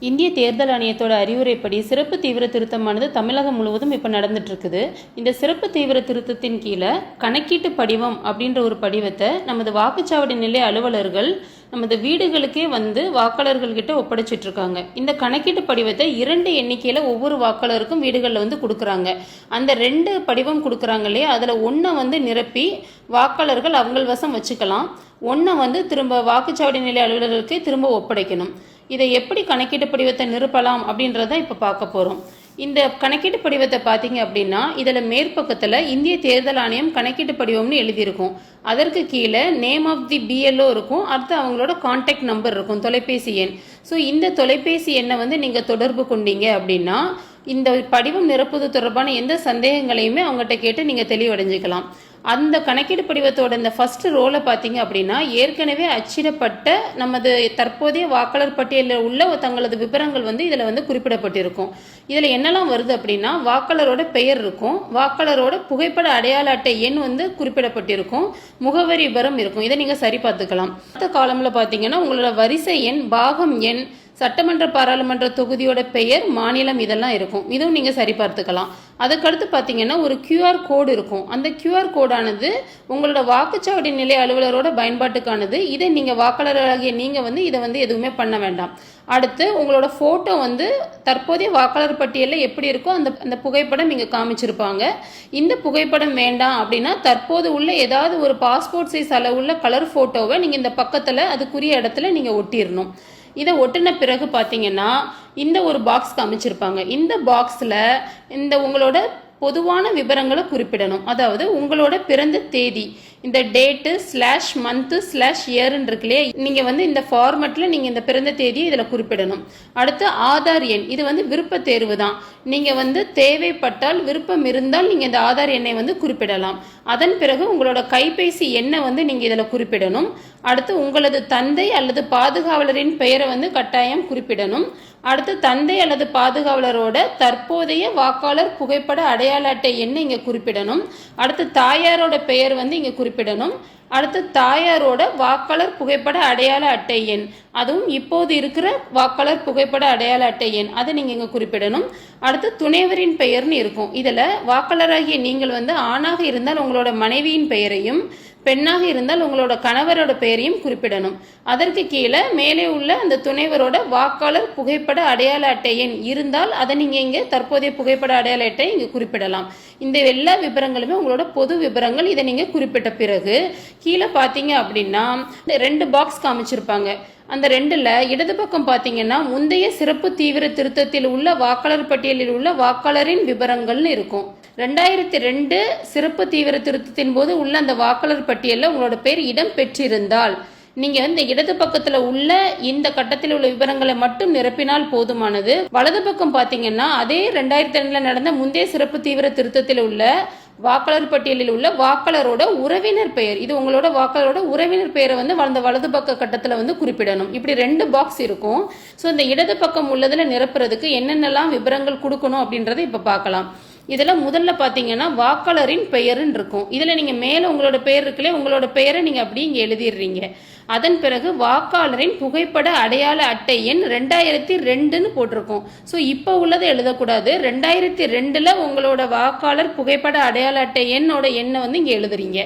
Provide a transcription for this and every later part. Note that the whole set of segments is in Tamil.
இந்திய தேர்தல் ஆணையத்தோட அறிவுரைப்படி சிறப்பு தீவிர திருத்தமானது தமிழகம் முழுவதும் இப்போ நடந்துட்டு இருக்குது. இந்த சிறப்பு தீவிர திருத்தத்தின் கீழே கணக்கீட்டு படிவம் அப்படின்ற ஒரு படிவத்தை நமது வாக்குச்சாவடி நிலைய அலுவலர்கள் நமது வீடுகளுக்கே வந்து வாக்காளர்கள்கிட்ட ஒப்படைச்சிட்டு இருக்காங்க. இந்த கணக்கீட்டு படிவத்தை 2 எண்ணிக்கையில் ஒவ்வொரு வாக்காளருக்கும் வீடுகளில் வந்து கொடுக்குறாங்க. அந்த 2 படிவம் கொடுக்குறாங்க இல்லையா, அதில் ஒன்றை வந்து நிரப்பி வாக்காளர்கள் அவங்கள் வசம் வச்சுக்கலாம், ஒன்றை வந்து திரும்ப வாக்குச்சாவடி நிலைய அலுவலர்களுக்கே திரும்ப ஒப்படைக்கணும். இதை எப்படி கணக்கீட்டு படிவத்தை நிரப்பலாம் அப்படின்றத இப்போ பார்க்க போகிறோம். இந்த கணக்கீட்டு படிவத்தை பார்த்தீங்க அப்படின்னா இதில் மேற்பக்கத்தில் இந்திய தேர்தல் ஆணையம் கணக்கீட்டு படிவம்னு எழுதியிருக்கும். அதற்கு கீழே நேம் ஆஃப் தி பிஎல்ஓ இருக்கும், அடுத்து அவங்களோட கான்டாக்ட் நம்பர் இருக்கும், தொலைபேசி எண். ஸோ இந்த தொலைபேசி எண்ணை வந்து நீங்கள் தொடர்பு கொண்டீங்க அப்படின்னா இந்த படிவம் நிரப்புவது தொடர்பான எந்த சந்தேகங்களையுமே அவங்ககிட்ட கேட்டு நீங்கள் தெளிவடைஞ்சிக்கலாம். அந்த கணக்கீடு படிவத்தோட இந்த ஃபர்ஸ்ட் ரோலை பார்த்தீங்க அப்படின்னா ஏற்கனவே அச்சிடப்பட்ட நமது தற்போதைய வாக்காளர் பட்டியலில் உள்ள தங்களது விவரங்கள் வந்து இதில் வந்து குறிப்பிடப்பட்டிருக்கும். இதில் என்னெல்லாம் வருது அப்படின்னா வாக்காளரோட பெயர் இருக்கும், வாக்காளரோட புகைப்பட அடையாள அட்டை எண் வந்து குறிப்பிடப்பட்டிருக்கும், முகவரி விவரம் இருக்கும். இதை நீங்கள் சரி பார்த்துக்கலாம். அடுத்த காலமில் பார்த்தீங்கன்னா உங்களோட வரிசை எண், பாகம் எண், சட்டமன்ற பாராளுமன்ற தொகுதியோட பெயர், மாநிலம் இதெல்லாம் இருக்கும். இதுவும் நீங்கள் சரி பார்த்துக்கலாம். அதுக்கடுத்து பார்த்தீங்கன்னா ஒரு QR கோடு இருக்கும். அந்த QR கோடானது உங்களோட வாக்குச்சாவடி நிலைய அலுவலரோட பயன்பாட்டுக்கானது. இதை நீங்கள் வாக்காளராகிய நீங்கள் வந்து இதை வந்து எதுவுமே பண்ண வேண்டாம். அடுத்து உங்களோட ஃபோட்டோ வந்து தற்போதைய வாக்காளர் பட்டியலில் எப்படி இருக்கோ அந்த புகைப்படம் இங்கே காமிச்சிருப்பாங்க. இந்த புகைப்படம் வேண்டாம் அப்படின்னா தற்போது உள்ள ஏதாவது ஒரு பாஸ்போர்ட் சைஸ் அளவுள்ள கலர் ஃபோட்டோவை நீங்கள் இந்த பக்கத்தில் அதுக்குரிய இடத்துல நீங்கள் ஒட்டிடணும். இதை ஒட்டின பிறகு பார்த்தீங்கன்னா இந்த ஒரு பாக்ஸ் காமிச்சிருப்பாங்க. இந்த பாக்ஸில் இந்த உங்களோட பொதுவான விவரங்களை குறிப்பிடணும். அதாவது உங்களோட பிறந்த தேதி, இந்த டேட்டு /மந்த்து/இயர்ன்னு இருக்குல்லையே, நீங்கள் வந்து இந்த ஃபார்மெட்டில் நீங்கள் இந்த பிறந்த தேதியை இதில் குறிப்பிடணும். அடுத்து ஆதார் எண், இது வந்து விருப்ப தேர்வு தான். நீங்கள் வந்து தேவைப்பட்டால் விருப்பம் இருந்தால் நீங்கள் இந்த ஆதார் எண்ணை வந்து குறிப்பிடலாம். அதன் பிறகு உங்களோட கைபேசி எண்ணை வந்து நீங்கள் இதில் குறிப்பிடணும். அடுத்து உங்களது தந்தை அல்லது பாதுகாவலரின் பெயரை வந்து கட்டாயம் குறிப்பிடணும். அடுத்து தந்தை அல்லது பாதுகாவலரோட தற்போதைய வாக்காளர் புகைப்பட அடையாள அட்டை எண்ணை இங்கே குறிப்பிடணும். அடுத்து தாயாரோட பெயர் வந்து இங்கே குறிப்பிடணும். அடுத்து தாயாரோட வாக்காளர் புகைப்பட அடையாள அட்டை எண், அதுவும் இப்போது இருக்கிற வாக்காளர் புகைப்பட அடையாள அட்டை எண், அதை நீங்கள் இங்கே குறிப்பிடணும். அடுத்து துணைவரின் பெயர்னு இருக்கும். இதில் வாக்காளராகிய நீங்கள் வந்து ஆணாக இருந்தால் உங்களோட மனைவியின் பெயரையும், பெண்ணாக இருந்தால் உங்களோட கணவரோட பெயரையும் குறிப்பிடணும். அதற்கு கீழே மேலே உள்ள அந்த துணைவரோட வாக்காளர் புகைப்பட அடையாள அட்டை எண் இருந்தால் அதை நீங்கள் இங்கே தற்போதைய புகைப்பட அடையாள அட்டை இங்கே குறிப்பிடலாம். இந்த எல்லா விவரங்களுமே உங்களோட பொது விவரங்கள். இதை நீங்கள் குறிப்பிட்ட பிறகு கீழே பார்த்தீங்க அப்படின்னா 2 பாக்ஸ் காமிச்சிருப்பாங்க. அந்த 2ல் இடது பக்கம் பார்த்தீங்கன்னா முந்தைய சிறப்பு தீவிர திருத்தத்தில் உள்ள வாக்காளர் பட்டியலில் உள்ள வாக்காளரின் விவரங்கள்னு இருக்கும். 2002 சிறப்பு தீவிர திருத்தத்தின் போது உள்ள அந்த வாக்காளர் பட்டியலில் உங்களோட பேர் இடம் பெற்றிருந்தால் நீங்கள் இந்த இடது பக்கத்தில் உள்ள இந்த கட்டத்தில் உள்ள விவரங்களை மட்டும் நிரப்பினால் போதுமானது. வலது பக்கம் பார்த்தீங்கன்னா அதே 2002 நடந்த முந்தைய சிறப்பு தீவிர திருத்தத்தில் உள்ள வாக்காளர் பட்டியலில் உள்ள வாக்காளரோட உறவினர் பெயர், இது உங்களோட வாக்காளரோட உறவினர் பெயரை வந்து அந்த வலது பக்க கட்டத்தில் வந்து குறிப்பிடணும். இப்படி 2 பாக்ஸ் இருக்கும். ஸோ இந்த இடது பக்கம் உள்ளதில் நிரப்புறதுக்கு என்னென்னலாம் விவரங்கள் கொடுக்கணும் அப்படின்றத இப்போ பார்க்கலாம். இதில் முதல்ல பார்த்தீங்கன்னா வாக்காளரின் பெயர்ன்னு இருக்கும். இதில் நீங்கள் மேலே உங்களோட பெயர் இருக்குல்ல, உங்களோட பெயரை நீங்கள் அப்படியே இங்கே எழுதிடுறீங்க. அதன் பிறகு வாக்காளரின் புகைப்பட அடையாள அட்டை எண் 2002ன்னு போட்டிருக்கோம். ஸோ இப்போ உள்ளதை எழுதக்கூடாது. 2002ல் உங்களோட வாக்காளர் புகைப்பட அடையாள அட்டை எண்ணோட எண்ணை வந்து இங்கே எழுதுறீங்க.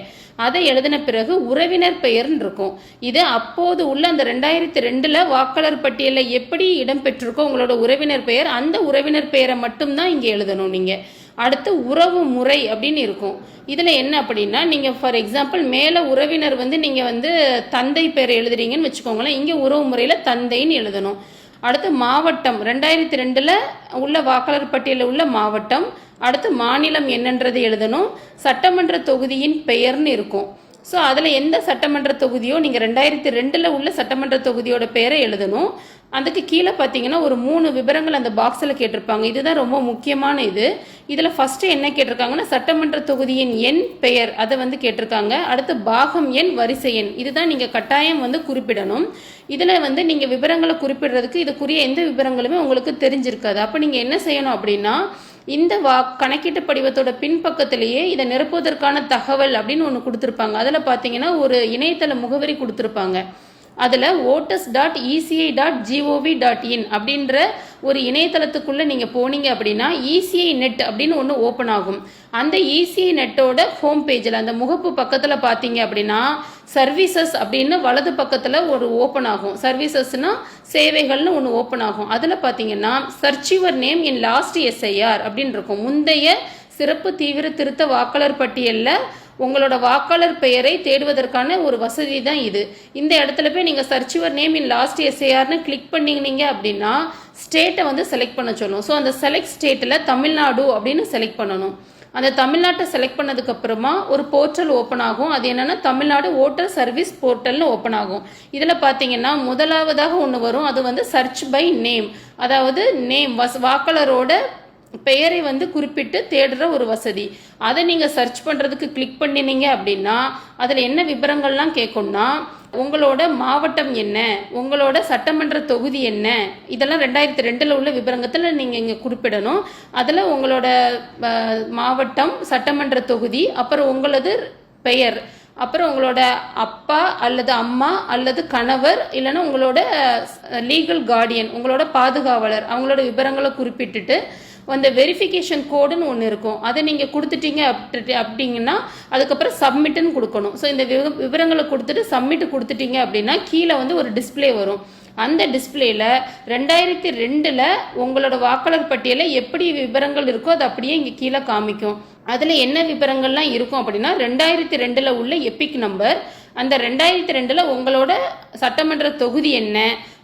அதை எழுதின பிறகு உறவினர் பெயர்ன்னு இருக்கும். இது அப்போது உள்ள அந்த 2002ல் வாக்காளர் பட்டியலில் எப்படி இடம் பெற்றிருக்கோ உங்களோட உறவினர் பெயர், அந்த உறவினர் பெயரை மட்டும்தான் இங்கே எழுதணும் நீங்கள். அடுத்து உறவு முறை அப்படின்னு இருக்கும். இதில் என்ன அப்படின்னா நீங்கள் ஃபார் எக்ஸாம்பிள் மேலே உறவினர் வந்து நீங்கள் வந்து தந்தை பெயரை எழுதுறீங்கன்னு வச்சுக்கோங்களேன், இங்கே உறவு முறையில் தந்தைன்னு எழுதணும். அடுத்து மாவட்டம், 2002ல் உள்ள வாக்காளர் பட்டியலில் உள்ள மாவட்டம். அடுத்து மாநிலம் என்னன்றது எழுதணும். சட்டமன்ற தொகுதியின் பெயர்னு இருக்கும். ஸோ அதில் எந்த சட்டமன்ற தொகுதியோ நீங்கள் 2002ல் உள்ள சட்டமன்ற தொகுதியோட பெயரை எழுதணும். அதுக்கு கீழே பார்த்தீங்கன்னா ஒரு 3 விவரங்கள் அந்த பாக்ஸில் கேட்டிருப்பாங்க. இதுதான் ரொம்ப முக்கியமான இது. இதில் ஃபஸ்ட்டு என்ன கேட்டிருக்காங்கன்னா சட்டமன்ற தொகுதியின் எண், பெயர், அதை வந்து கேட்டிருக்காங்க. அடுத்து பாகம் எண், வரிசை எண், இதுதான் நீங்கள் கட்டாயம் வந்து குறிப்பிடணும். இதில் வந்து நீங்கள் விவரங்களை குறிப்பிடுறதுக்கு இதுக்குரிய எந்த விவரங்களுமே உங்களுக்கு தெரிஞ்சிருக்காது. அப்போ நீங்கள் என்ன செய்யணும் அப்படின்னா இந்த கணக்கீட்டு படிவத்தோட பின்பக்கத்திலேயே இதை நிரப்புவதற்கான தகவல் அப்படின்னு ஒன்று கொடுத்துருப்பாங்க. அதில் பார்த்தீங்கன்னா ஒரு இணையதள முகவரி கொடுத்துருப்பாங்க. அதில் voters.eci.gov.in அப்படின்ற ஒரு இணையதளத்துக்குள்ளே நீங்கள் போனீங்க அப்படின்னா இசிஐ நெட் அப்படின்னு ஒன்று ஓப்பன் ஆகும். அந்த இசிஐ நெட்டோட ஹோம் பேஜில் அந்த முகப்பு பக்கத்தில் பார்த்தீங்க அப்படின்னா சர்வீசஸ் அப்படின்னு வலது பக்கத்தில் ஒரு ஓப்பன் ஆகும். சர்வீசஸ்னா சேவைகள்னு ஒன்று ஓப்பன் ஆகும். அதில் பார்த்தீங்கன்னா search your name in last SIR அப்படின்னு இருக்கும். முந்தைய சிறப்பு தீவிர திருத்த வாக்காளர் பட்டியலில் உங்களோட வாக்காளர் பெயரை தேடுவதற்கான ஒரு வசதி தான் இது. இந்த இடத்துல போய் நீங்கள் search your name in last எஸ்ஐஆர்னு கிளிக் பண்ணிங்க அப்படின்னா ஸ்டேட்டை வந்து செலக்ட் பண்ண சொல்லும். ஸோ அந்த செலக்ட் ஸ்டேட்டில் தமிழ்நாடு அப்படின்னு செலக்ட் பண்ணணும். அந்த தமிழ்நாட்டை செலக்ட் பண்ணதுக்கு அப்புறமா ஒரு போர்ட்டல் ஓப்பன் ஆகும். அது என்னன்னா தமிழ்நாடு ஓட்டர் சர்வீஸ் போர்ட்டல்னு ஓப்பன் ஆகும். இதில் பார்த்தீங்கன்னா முதலாவதாக ஒன்று வரும். அது வந்து சர்ச் பை நேம், அதாவது நேம் வாக்காளரோட பெயரை வந்து குறிப்பிட்டு தேடுற ஒரு வசதி. அதை நீங்கள் சர்ச் பண்ணுறதுக்கு கிளிக் பண்ணினீங்க அப்படின்னா அதில் என்ன விவரங்கள்லாம் கேட்கும்னா உங்களோட மாவட்டம் என்ன, உங்களோட சட்டமன்ற தொகுதி என்ன, இதெல்லாம் 2002 உள்ள விவரங்கத்தில் நீங்கள் இங்கே குறிப்பிடணும். அதில் உங்களோட மாவட்டம், சட்டமன்ற தொகுதி, அப்புறம் உங்களது பெயர், அப்புறம் உங்களோட அப்பா அல்லது அம்மா அல்லது கணவர் இல்லைன்னா உங்களோட லீகல் கார்டியன், உங்களோட பாதுகாவலர், அவங்களோட விவரங்களை குறிப்பிட்டுட்டு அந்த வெரிஃபிகேஷன் கோடுன்னு ஒன்று இருக்கும். அதை நீங்கள் கொடுத்துட்டீங்க அப்படிங்கன்னா அதுக்கப்புறம் சப்மிட்டுன்னு கொடுக்கணும். ஸோ இந்த விவரங்களை கொடுத்துட்டு சப்மிட் கொடுத்துட்டீங்க அப்படின்னா கீழே வந்து ஒரு டிஸ்பிளே வரும். அந்த டிஸ்பிளேல 2002 உங்களோட வாக்காளர் பட்டியலில் எப்படி விவரங்கள் இருக்கோ அது அப்படியே இங்கே கீழே காமிக்கும். அதில் என்ன விவரங்கள்லாம் இருக்கும் அப்படின்னா 2002 உள்ள எபிக் நம்பர், அந்த 2002 உங்களோட சட்டமன்ற தொகுதி என்ன,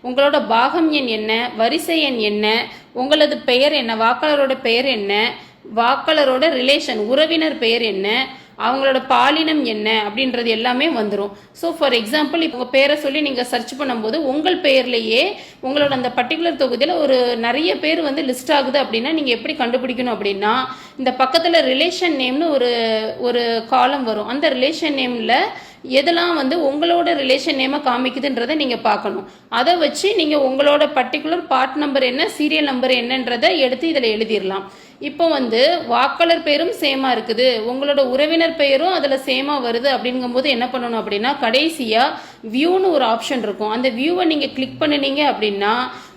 உங்களோட பாகம் எண் என்ன, வரிசை எண் என்ன, உங்களது பெயர் என்ன, வாக்காளரோட பெயர் என்ன, வாக்காளரோட ரிலேஷன் உறவினர் பெயர் என்ன, அவங்களோட பாலினம் என்ன அப்படின்றது எல்லாமே வந்துடும். ஸோ ஃபார் எக்ஸாம்பிள் இப்போ உங்கள் பேரை சொல்லி நீங்கள் சர்ச் பண்ணும்போது உங்கள் பெயர்லேயே உங்களோட அந்த பர்டிகுலர் தொகுதியில் ஒரு நிறைய பேர் வந்து லிஸ்ட் ஆகுது அப்படின்னா நீங்கள் எப்படி கண்டுபிடிக்கணும் அப்படின்னா இந்த பக்கத்தில் ரிலேஷன் நேம்னு ஒரு காலம் வரும். அந்த ரிலேஷன் நேமில் எதெல்லாம் வந்து உங்களோட ரிலேஷன் நேமை காமிக்குதுன்றதை நீங்கள் பார்க்கணும். அதை வச்சு நீங்கள் உங்களோட பர்டிகுலர் பார்ட் நம்பர் என்ன, சீரியல் நம்பர் என்னன்றதை எடுத்து இதில் எழுதிடலாம். இப்போ வந்து வாக்காளர் பெயரும் சேமா இருக்குது, உங்களோட உறவினர் பெயரும் அதில் சேமா வருது அப்படிங்கும்போது என்ன பண்ணணும் அப்படின்னா கடைசியாக வியூன்னு ஒரு ஆப்ஷன் இருக்கும். அந்த வியூவை நீங்கள் கிளிக் பண்ணினீங்க அப்படின்னா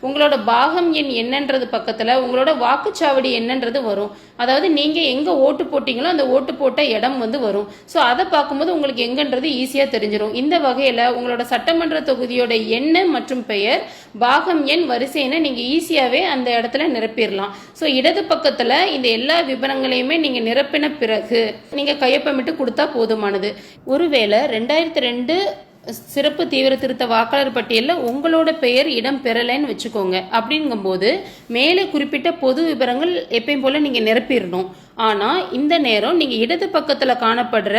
உங்களோட பாகம் எண் என்னன்றது பக்கத்தில் உங்களோட வாக்குச்சாவடி என்னன்றது வரும். அதாவது நீங்கள் எங்கே ஓட்டு போட்டிங்களோ அந்த ஓட்டு போட்ட இடம் வந்து வரும். ஸோ அதை பார்க்கும்போது உங்களுக்கு எங்கன்றது ஈஸியாக தெரிஞ்சிடும். இந்த வகையில் உங்களோட சட்டமன்ற தொகுதியோட எண் மற்றும் பெயர், பாகம் எண், வரிசை எண்ணை நீங்கள் ஈஸியாகவே அந்த இடத்துல நிரப்பிடலாம். ஸோ இடது பக்கத்தில் இந்த எல்லா விவரங்களையுமே நீங்கள் நிரப்பின பிறகு நீங்கள் கையொப்பமிட்டு கொடுத்தா போதுமானது. ஒருவேளை 2002 சிறப்பு தீவிர திருத்த வாக்காளர் பட்டியலில் உங்களோட பெயர் இடம் பெறலைன்னு வச்சுக்கோங்க. அப்படிங்கும்போது மேலே குறிப்பிட்ட பொது விவரங்கள் எப்பயும் போல் நீங்கள் நிரப்பிடணும். ஆனால் இந்த நேரம் நீங்கள் இடது பக்கத்தில் காணப்படுற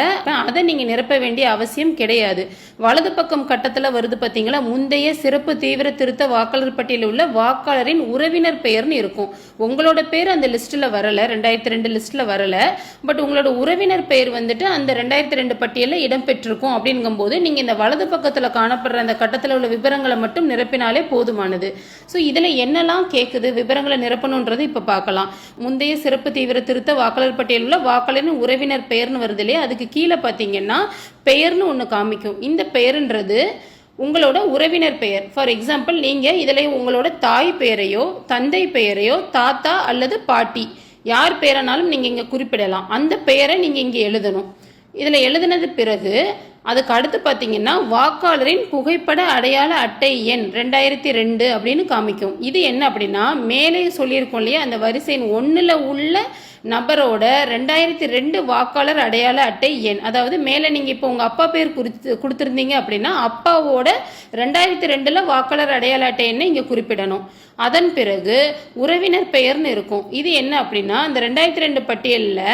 அதை நீங்கள் நிரப்ப வேண்டிய அவசியம் கிடையாது. வலது பக்கம் கட்டத்தில் வருது பார்த்தீங்களா, முந்தைய சிறப்பு தீவிர திருத்த வாக்காளர் பட்டியலில் உள்ள வாக்காளரின் உறவினர் பெயர்னு இருக்கும். உங்களோட பேர் அந்த லிஸ்ட்டில் வரலை, 2002 லிஸ்ட்டில் வரலை. பட் உங்களோட உறவினர் பெயர் வந்துட்டு அந்த 2002 பட்டியலில் இடம்பெற்றிருக்கும். அப்படிங்கும்போது நீங்கள் இந்த வலது பக்கத்தில் காணப்படுற அந்த கட்டத்தில் உள்ள விவரங்களை மட்டும் நிரப்பினாலே போதுமானது. ஸோ இதில் என்னெல்லாம் கேட்குது விவரங்களை நிரப்பணுன்றது இப்போ பார்க்கலாம். முந்தைய சிறப்பு தீவிர திருத்த வாக்காளர் பட்டியலில் உள்ள வாக்காளரின் உறவினர் பெயர்னு வருது இல்லையா, அதுக்கு கீழே பார்த்தீங்கன்னா பெயர்னு ஒன்று காமிக்கும். இந்த பெயர்ன்றது உங்களோட உறவினர் பெயர். ஃபார் எக்ஸாம்பிள் நீங்கள் இதில் உங்களோட தாய் பெயரையோ தந்தை பெயரையோ தாத்தா அல்லது பாட்டி யார் பெயரானாலும் நீங்கள் இங்கே குறிப்பிடலாம். அந்த பெயரை நீங்கள் இங்கே எழுதணும். இதில் எழுதினது பிறகு அதுக்கு அடுத்து பார்த்தீங்கன்னா வாக்காளரின் புகைப்பட அடையாள அட்டை எண் 2002 அப்படின்னு காமிக்கும். இது என்ன அப்படின்னா மேலே சொல்லியிருக்கோம் இல்லையா, அந்த வரிசை எண் 1ல் உள்ள நபரோட 2002 வாக்காளர் அடையாள அட்டை எண். அதாவது மேலே நீங்கள் இப்போ உங்கள் அப்பா பேர் கொடுத்துருந்தீங்க அப்படின்னா அப்பாவோட 2002 வாக்காளர் அடையாள அட்டை எண்ணை இங்கே குறிப்பிடணும். அதன் பிறகு உறவினர் பெயர்னு இருக்கும். இது என்ன அப்படின்னா அந்த 2002 பட்டியலில்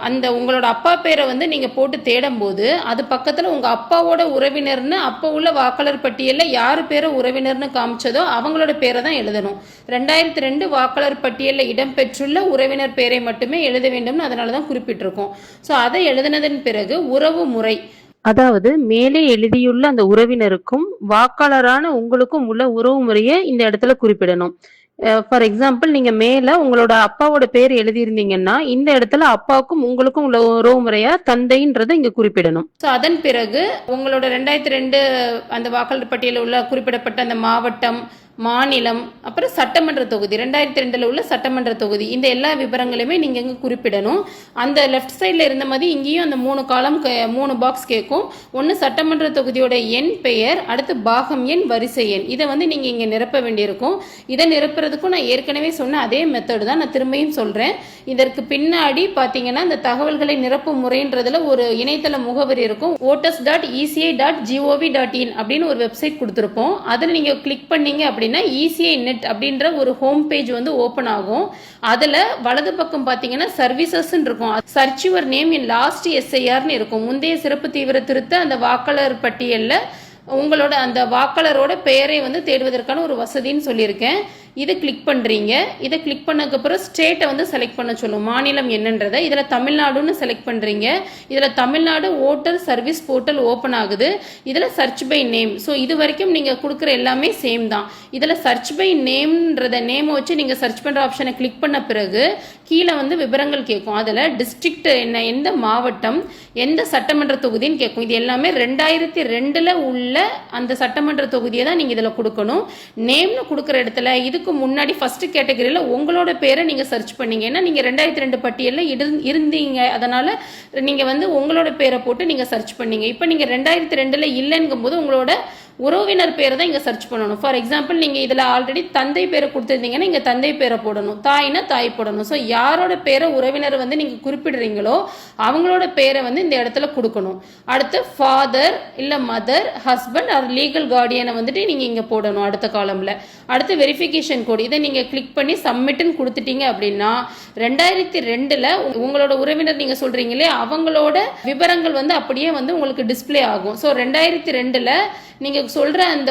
அந்த உங்களோட அப்பா பேரை வந்து நீங்கள் போட்டு தேடும்போது அது பக்கத்தில் உங்கள் அப்பாவோட உறவினர்னு அப்போ உள்ள வாக்காளர் பட்டியலில் யார் பேரை உறவினர்னு காமிச்சதோ அவங்களோட பேரை தான் எழுதணும். 2002 வாக்காளர் பட்டியலில் இடம்பெற்றுள்ள உறவினர் பேரை மட்டுமே எழுத வேண்டும்னு அதனால தான் குறிப்பிட்டிருக்கோம். ஸோ அதை எழுதினதன் பிறகு உறவு முறை, அதாவது மேலே எழுதியுள்ள அந்த உறவினருக்கும் வாக்காளரான உங்களுக்கும் உள்ள உறவு முறையை இந்த இடத்துல குறிப்பிடணும். ஃபார் எக்ஸாம்பிள் நீங்க மேல உங்களோட அப்பாவோட பேர் எழுதியிருந்தீங்கன்னா இந்த இடத்துல அப்பாவுக்கும் உங்களுக்கும் உள்ள உறவு முறையா தந்தைன்றதை இங்க குறிப்பிடணும். ஸோ அதன் பிறகு உங்களோட 2002 அந்த வாக்காளர் பட்டியலில் உள்ள குறிப்பிடப்பட்ட அந்த மாவட்டம், மாநிலம், அப்புறம் சட்டமன்ற தொகுதி 2002 உள்ள சட்டமன்ற தொகுதி, இந்த எல்லா விவரங்களையுமே நீங்க இங்க குறிப்பிடணும். அந்த லெஃப்ட் சைட்ல இருந்த மாதிரி இங்கேயும் அந்த 3 காலம் 3 பாக்ஸ் கேட்கும். ஒன்று சட்டமன்ற தொகுதியோட எண், பெயர், அடுத்து பாகம் எண், வரிசை எண், இதை வந்து நீங்க இங்க நிரப்ப வேண்டியிருக்கும். இதை நிரப்புறதுக்கும் நான் ஏற்கனவே சொன்ன அதே மெத்தட் தான் நான் திரும்பியும் சொல்றேன். இதற்கு பின்னாடி பாத்தீங்கன்னா இந்த தகவல்களை நிரப்பும் முறைன்றதுல ஒரு இணையதள முகவரி இருக்கும். voters.eci.gov.in அப்படின்னு ஒரு வெப்சைட் கொடுத்துருப்போம். அதில் நீங்க கிளிக் பண்ணீங்க அப்படின்னா ECI net அப்படின்ற ஒரு ஹோம் பேஜ் வந்து ஓபன் ஆகும். அதுல வலது பக்கம் பாத்தீங்கன்னா சர்வீசஸ் இருக்கும். Search your name in last SIRனு இருக்கும். முந்தைய சிறப்பு தீவிர திருத்த அந்த வாக்காளர் பட்டியல்ல உங்களோட அந்த வாக்காளரோட பெயரை வந்து தேடுவதற்கான ஒரு வசதின்னு சொல்லியிருக்கேன். இதை கிளிக் பண்றீங்க. இதை கிளிக் பண்ணதுக்கு அப்புறம் ஸ்டேட்டை வந்து செலக்ட் பண்ண சொல்லும், மாநிலம் என்னன்றதை. இதுல தமிழ்நாடுன்னு செலக்ட் பண்றீங்க. இதுல Tamil Nadu voter service portal open ஆகுது. இதுல சர்ச் பை நேம். ஸோ இது வரைக்கும் நீங்க கொடுக்குற எல்லாமே சேம் தான். இதுல சர்ச் பை நேம்ன்றத நேம் வச்சு நீங்க சர்ச் பண்ற ஆப்ஷனை கிளிக் பண்ண பிறகு கீழே வந்து விவரங்கள் கேட்கும். அதுல டிஸ்ட்ரிக்ட் என்ன, எந்த மாவட்டம், எந்த சட்டமன்ற தொகுதின்னு கேட்கும். இது எல்லாமே 2002 உள்ள அந்த சட்டமன்ற தொகுதியை தான் நீங்க இதுல கொடுக்கணும். நேம்னு கொடுக்குற இடத்துல இதுக்கு முன்னாடி ஃபர்ஸ்ட் கேட்டகரியில உங்களோட பேரை நீங்க சர்ச் பண்ணீங்க. ஏன்னா நீங்க 2002 பட்டியலில் இருந்தீங்க, அதனால நீங்க வந்து உங்களோட பேரை போட்டு நீங்க சர்ச் பண்ணீங்க. இப்போ நீங்க 2002 இல்லைங்கும் போது உங்களோட உறவினர் பேரை தான் இங்க சர்ச் பண்ணணும். ஃபார் எக்ஸாம்பிள் நீங்க இதுல ஆல்ரெடி தந்தை பேரை கொடுத்துருந்தீங்கன்னா இங்க தந்தை பேரை போடணும், தாய்னா தாய் போடணும். ஸோ யாரோட பேரை உறவினர் வந்து நீங்க குறிப்பிடுறீங்களோ அவங்களோட பேரை வந்து இந்த இடத்துல கொடுக்கணும். அடுத்து ஃபாதர் இல்ல மதர், ஹஸ்பண்ட் ஆர் லீகல் கார்டியனை வந்துட்டு நீங்க இங்க போடணும் அடுத்த காலம்ல. அடுத்து வெரிஃபிகேஷன் கோட், இதை நீங்க கிளிக் பண்ணி சப்மிட்னு கொடுத்துட்டீங்க அப்படின்னா 2002 உங்களோட உறவினர் நீங்க சொல்றீங்களே அவங்களோட விவரங்கள் வந்து அப்படியே வந்து உங்களுக்கு டிஸ்பிளே ஆகும். ஸோ 2002 நீங்க சொல்ற அந்த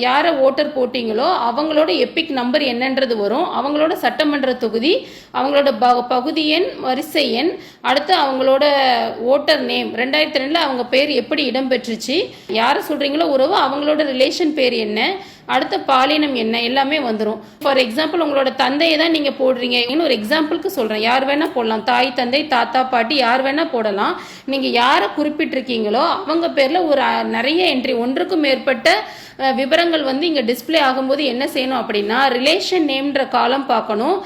யாரை ஓட்டர் போட்டீங்களோ அவங்களோட எபிக் நம்பர் என்னன்றது வரும். அவங்களோட சட்டமன்ற தொகுதி, அவங்களோட பகுதி எண், வரிசை எண், அடுத்து அவங்களோட ஓட்டர் நேம் 2002 அவங்க பேர் எப்படி இடம்பெற்றுச்சு, யாரை சொல்றீங்களோ உறவு அவங்களோட ரிலேஷன் பேர் என்ன, அடுத்த பாலினம் என்ன, எல்லாமே வந்துடும். ஃபார் எக்ஸாம்பிள் உங்களோட தந்தையை தான் நீங்க போடுறீங்க. ஒரு எக்ஸாம்பிளுக்கு சொல்றேன், யார் வேணா போடலாம், தாய் தந்தை தாத்தா பாட்டி யார் வேணா போடலாம். நீங்க யாரை குறிப்பிட்டிருக்கீங்களோ அவங்க பேர்ல ஒரு நிறைய என்ட்ரி, ஒன்றுக்கும் மேற்பட்ட விவரங்கள் வந்து இங்க டிஸ்பிளே ஆகும்போது என்ன செய்யணும் அப்படின்னா ரிலேஷன் நேம்ன்ற காலம் பார்க்கணும்.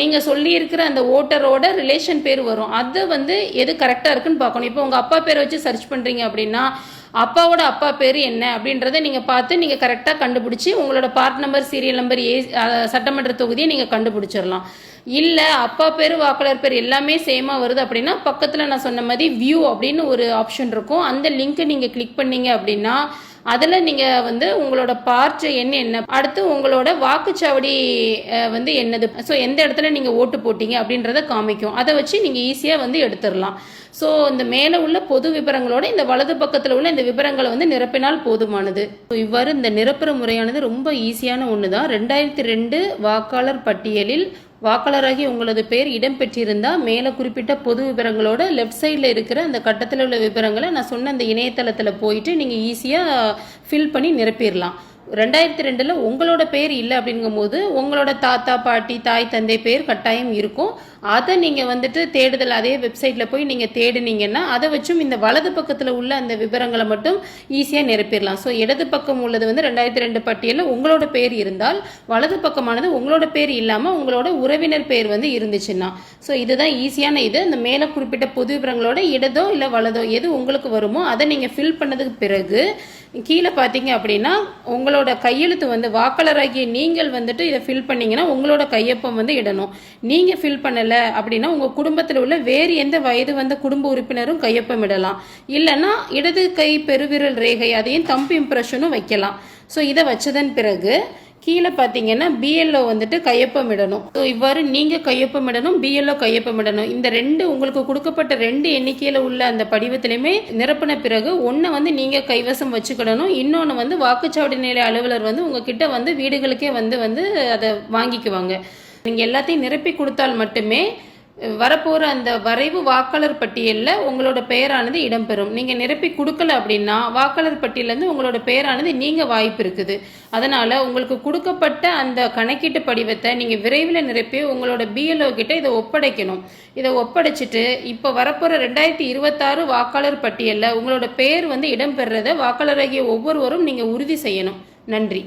நீங்க சொல்லி இருக்கிற அந்த ஓட்டரோட ரிலேஷன் பேர் வரும், அது வந்து எது கரெக்டா இருக்குன்னு பார்க்கணும். இப்போ உங்க அப்பா பேரை வச்சு சர்ச் பண்றீங்க அப்படின்னா அப்பாவோட அப்பா பேர் என்ன அப்படின்றத நீங்க பார்த்து நீங்க கரெக்டா கண்டுபிடிச்சு உங்களோட பார்ட் நம்பர், சீரியல் நம்பர், சட்டமன்ற தொகுதியை நீங்க கண்டுபிடிச்சிடலாம். இல்ல அப்பா பேரு வாக்காளர் பேர் எல்லாமே சேமா வருது அப்படின்னா பக்கத்துல நான் சொன்ன மாதிரி வியூ அப்படின்னு ஒரு ஆப்ஷன் இருக்கும். அந்த லிங்க் நீங்க கிளிக் பண்ணீங்க அப்படின்னா அதுல நீங்க வந்து உங்களோட பார்ட் எண் என்ன, அடுத்து உங்களோட வாக்குச்சாவடி வந்து என்னது, ஸோ எந்த இடத்துல நீங்க ஓட்டு போட்டீங்க அப்படின்றத காமிக்கும். அதை வச்சு நீங்க ஈஸியா வந்து எடுத்துடலாம். ஸோ இந்த மேலே உள்ள பொது விவரங்களோட இந்த வலது பக்கத்தில் உள்ள இந்த விவரங்களை வந்து நிரப்பினால் போதுமானது. இவ்வாறு இந்த நிரப்புற முறையானது ரொம்ப ஈஸியான ஒன்று தான். 2002 வாக்காளர் பட்டியலில் வாக்காளராகி உங்களது பேர் இடம்பெற்றிருந்தால் மேலே குறிப்பிட்ட பொது விவரங்களோட லெஃப்ட் சைடில் இருக்கிற அந்த கட்டத்தில் உள்ள விவரங்களை நான் சொன்ன அந்த இணையதளத்தில் போயிட்டு நீங்கள் ஈஸியாக ஃபில் பண்ணி நிரப்பிடலாம். 2002 உங்களோட பேர் இல்லை அப்படிங்கும்போது உங்களோட தாத்தா பாட்டி தாய் தந்தை பேர் கட்டாயம் இருக்கும். அதை நீங்கள் வந்துட்டு தேடுதல் அதே வெப்சைட்டில் போய் நீங்கள் தேடுனீங்கன்னா அதை வச்சும் இந்த வலது பக்கத்தில் உள்ள அந்த விவரங்களை மட்டும் ஈஸியாக நிரப்பிடலாம். ஸோ இடது பக்கம் உள்ளது வந்து 2002 பட்டியலில் உங்களோட பேர் இருந்தால், வலது பக்கமானது உங்களோட பேர் இல்லாமல் உங்களோட உறவினர் பேர் வந்து இருந்துச்சுன்னா, ஸோ இதுதான் ஈஸியான இது. இந்த மேலே குறிப்பிட்ட பொது விவரங்களோட இடதோ இல்லை வலதோ எது உங்களுக்கு வருமோ அதை நீங்கள் ஃபில் பண்ணதுக்கு பிறகு கீழே பார்த்தீங்க அப்படின்னா உங்களோட கையெழுத்து வந்து வாக்காளராகிய நீங்கள் வந்துட்டு இதை ஃபில் பண்ணீங்கன்னா உங்களோட கையொப்பம் வந்து இடணும். நீங்கள் ஃபில் பண்ணல அப்படின்னா உங்க குடும்பத்தில் உள்ள வேறு எந்த வயது வந்த குடும்ப உறுப்பினரும் கையொப்பம் இடலாம். இல்லைன்னா இடது கை பெருவிரல் ரேகை அதையும் தம்பு இம்ப்ரெஷனும் வைக்கலாம். ஸோ இதை வச்சதன் பிறகு கீழே பார்த்தீங்கன்னா BLO வந்துட்டு கையொப்பமிடணும். ஸோ இவ்வாறு நீங்கள் கையொப்பமிடணும், BLO கையொப்பமிடணும். இந்த ரெண்டு உங்களுக்கு கொடுக்கப்பட்ட 2 எண்ணிக்கையில் உள்ள அந்த படிவத்திலையுமே நிரப்பின பிறகு ஒன்றை வந்து நீங்கள் கைவசம் வச்சுக்கிடணும். இன்னொன்று வந்து வாக்குச்சாவடி நிலைய அலுவலர் வந்து உங்ககிட்ட வந்து வீடுகளுக்கே வந்து அதை வாங்கிக்குவாங்க. நீங்கள் எல்லாத்தையும் நிரப்பி கொடுத்தால் மட்டுமே வரப்போகிற அந்த வரைவு வாக்காளர் பட்டியலில் உங்களோட பெயரானது இடம்பெறும். நீங்கள் நிரப்பி கொடுக்கல அப்படின்னா வாக்காளர் பட்டியலேருந்து உங்களோட பெயரானது நீங்கள் வாய்ப்பு இருக்குது. அதனால் உங்களுக்கு கொடுக்கப்பட்ட அந்த கணக்கீட்டு படிவத்தை நீங்கள் விரைவில் நிரப்பி உங்களோட பிஎல்ஓ கிட்ட இதை ஒப்படைக்கணும். இதை ஒப்படைச்சிட்டு இப்போ வரப்போகிற 2026 வாக்காளர் பட்டியலில் உங்களோட பெயர் இடம்பெறதை வாக்காளராகிய ஒவ்வொருவரும் நீங்கள் உறுதி செய்யணும். நன்றி.